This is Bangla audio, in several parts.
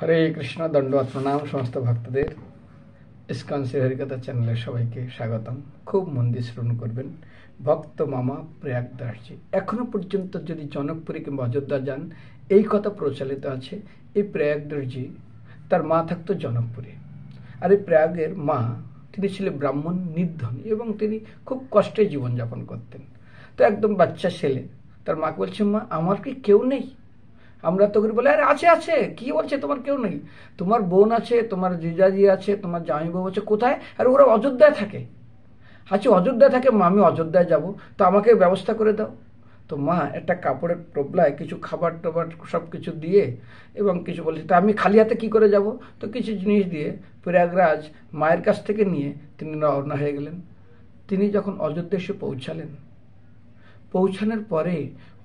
হরে কৃষ্ণ। দণ্ডবত প্রণাম সমস্ত ভক্তদের। ইস্কন শ্রী হরিকথা চ্যানেলের সবাইকে স্বাগতম। খুব মন দিয়ে শ্রবণ করবেন। ভক্ত মামা প্রয়াগদাসজি এখনো পর্যন্ত যদি জনকপুরী কিংবা অযোধ্যা যান, এই কথা প্রচলিত আছে, এই প্রয়াগদাসজি তার মা থাকতো জনকপুরে। আর এই প্রয়াগের মা, তিনি ছিলেন ব্রাহ্মণ, নির্ধনী, এবং তিনি খুব কষ্টে জীবনযাপন করতেন। তো একদম বাচ্চা ছেলে তার মাকে বলছে, মা আমার কি কেউ নেই? আমরা তো বলে, আরে আছে আছে, কি বলছে তোমার কেউ নেই? তোমার বোন আছে, তোমার জিজাজি আছে, তোমার জামাইবাবু আছে, কোথায়? আর ওরা অযোধ্যায় থাকে। আচ্ছা অযোধ্যায় থাকে, মা আমি অযোধ্যায় যাব, তো আমাকে ব্যবস্থা করে দাও। তো মা একটা কাপড়ের টোপলায় কিছু খাবার টাবার সব কিছু দিয়ে এবং কিছু বলছে, তা আমি খালি হাতে কি করে যাব? তো কিছু জিনিস দিয়ে প্রয়াগরাজ মায়ের কাছ থেকে নিয়ে তিনি রওনা হয়ে গেলেন। তিনি যখন অযোধ্যা এসে পৌঁছানোর পরে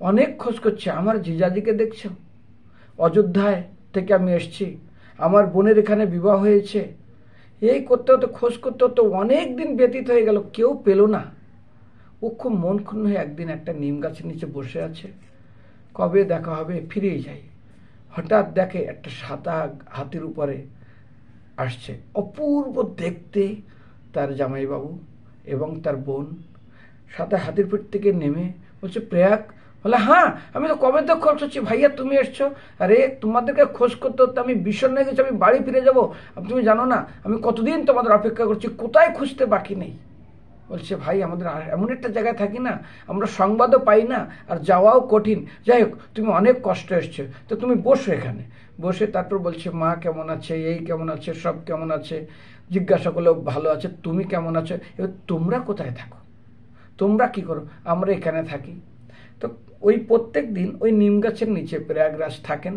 অনেক খোঁজ করছে, আমার জিজাজিকে দেখছো? অযোধ্যায় থেকে আমি এসছি, আমার বোনের এখানে বিবাহ হয়েছে। এই করতে হতে খোঁজ করতে হতে অনেক দিন ব্যতীত হয়ে গেল, কেউ পেল না। ও খুব মন ক্ষুণ্ণ হয়ে একদিন একটা নিম গাছের নিচে বসে আছে, কবে দেখা হবে, ফিরেই যাই। হঠাৎ দেখে একটা সাদা হাতির উপরে আসছে, অপূর্ব দেখতে তার জামাইবাবু এবং তার বোন। সাদা হাতির পিঠ থেকে নেমে বলছে, প্রয়াগ? বলে, হ্যাঁ আমি তো কবে তো খোঁজ করছি, ভাইয়া তুমি এসছো। আরে তোমাদেরকে খোঁজ করতে করতে আমি বিষণ্ণ হয়ে গেছি, আমি বাড়ি ফিরে যাবো। তুমি জানো না আমি কতদিন তোমাদের অপেক্ষা করছি, কোথায় খুঁজতে বাকি নেই। বলছে, ভাই আমাদের এমন একটা জায়গায় থাকি না, আমরা সংবাদও পাই না, আর যাওয়াও কঠিন। যাই হোক, তুমি অনেক কষ্ট এসছো, তো তুমি বসো এখানে। বসে তারপর বলছে, মা কেমন আছে, এই কেমন আছে, সব কেমন আছে, জিজ্ঞাসা করলেও ভালো আছে, তুমি কেমন আছো, এবার তোমরা কোথায় থাকো, তোমরা কি করো? আমরা এখানে থাকি। তো ওই প্রত্যেক দিন ওই নিম গাছের নিচে প্রয়াগরাজ থাকেন।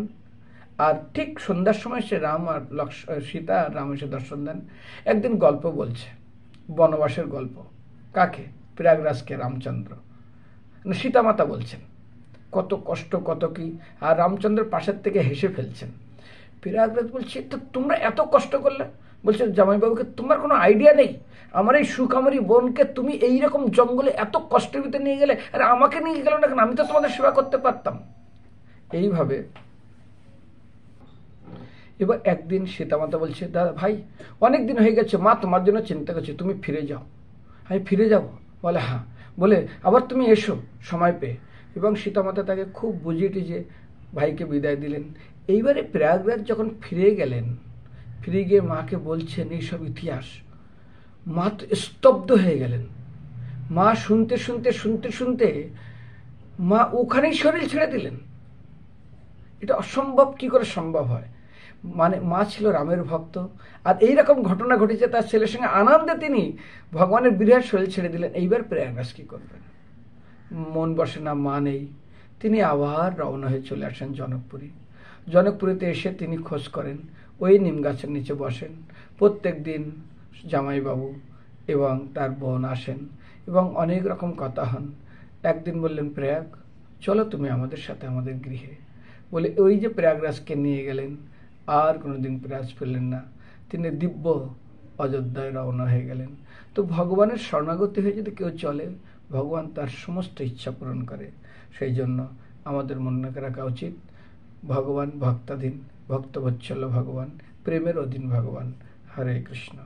আর ঠিক সন্ধ্যার সময় সে রাম আর সীতা আর রাম এসে দর্শন দেন। একদিন গল্প বলছে, বনবাসের গল্প। কাকে? প্রয়াগরাজকে, রামচন্দ্র। সীতা মাতা বলছেন কত কষ্ট, কত কি, আর রামচন্দ্রের পাশের থেকে হেসে ফেলছেন। প্রয়াগরাজ বলছে, তো তোমরা এত কষ্ট করলে? বলছে জামাইবাবুকে, তোমার কোনো আইডিয়া নেই, আমার এই সুকামারী বোনকে তুমি এইরকম জঙ্গলে এত কষ্টের ভিতরে নিয়ে গেলে, আর আমাকে নিয়ে গেল না কেন? আমি তো তোমাদের সেবা করতে পারতাম। এইভাবে এবার একদিন সীতামাতা বলছে, দাদা ভাই অনেক দিন হয়ে গেছে, মা তোমার জন্য চিন্তা করছে, তুমি ফিরে যাও। আমি ফিরে যাব? বলে হ্যাঁ। বলে আবার তুমি এসো সময় পেয়ে। এবং সীতামাতা তাকে খুব বুঝিয়ে টিঝিয়ে ভাইকে বিদায় দিলেন। এইবারে প্রয়াগরাজ যখন ফিরে গেলেন, ফিরে গিয়ে মাকে বলছেন এইসব ইতিহাস, মা তো স্তব্ধ হয়ে গেলেন। মা শুনতে শুনতে শুনতে শুনতে মা ওখানেই শরীর ছেড়ে দিলেন। এটা অসম্ভব, কি করে সম্ভব হয়? মানে মা ছিল রামের ভক্ত, আর এইরকম ঘটনা ঘটেছে তার ছেলের সঙ্গে, আনন্দে তিনি ভগবানের বিরাট শরীর ছেড়ে দিলেন। এইবার প্রয়াগরাজ কি করবেন? মন বসে না, মা নেই। তিনি আবার রওনা হয়ে চলে আসেন জনকপুরী। জনকপুরীতে এসে তিনি খোঁজ করেন, ওই নিম গাছের নিচে বসেন। প্রত্যেক দিন জামাইবাবু এবং তার বোন আসেন এবং অনেক রকম কথা হন। একদিন বললেন, প্রয়াগ চলো তুমি আমাদের সাথে আমাদের গৃহে। বলে ওই যে প্রয়াগরাজকে নিয়ে গেলেন, আর কোনোদিন প্রয়াগ ফেললেন না। তিনি দিব্য অযোধ্যায় রওনা হয়ে গেলেন। তো ভগবানের শরণাগতি হয়ে যদি কেউ চলে, ভগবান তার সমস্ত ইচ্ছা পূরণ করে। সেই জন্য আমাদের মনে রাখা উচিত, ভগবান ভক্তাধীন, ভক্তবৎসল ভগবান, প্রেমের অধীন ভগবান। হরে কৃষ্ণ।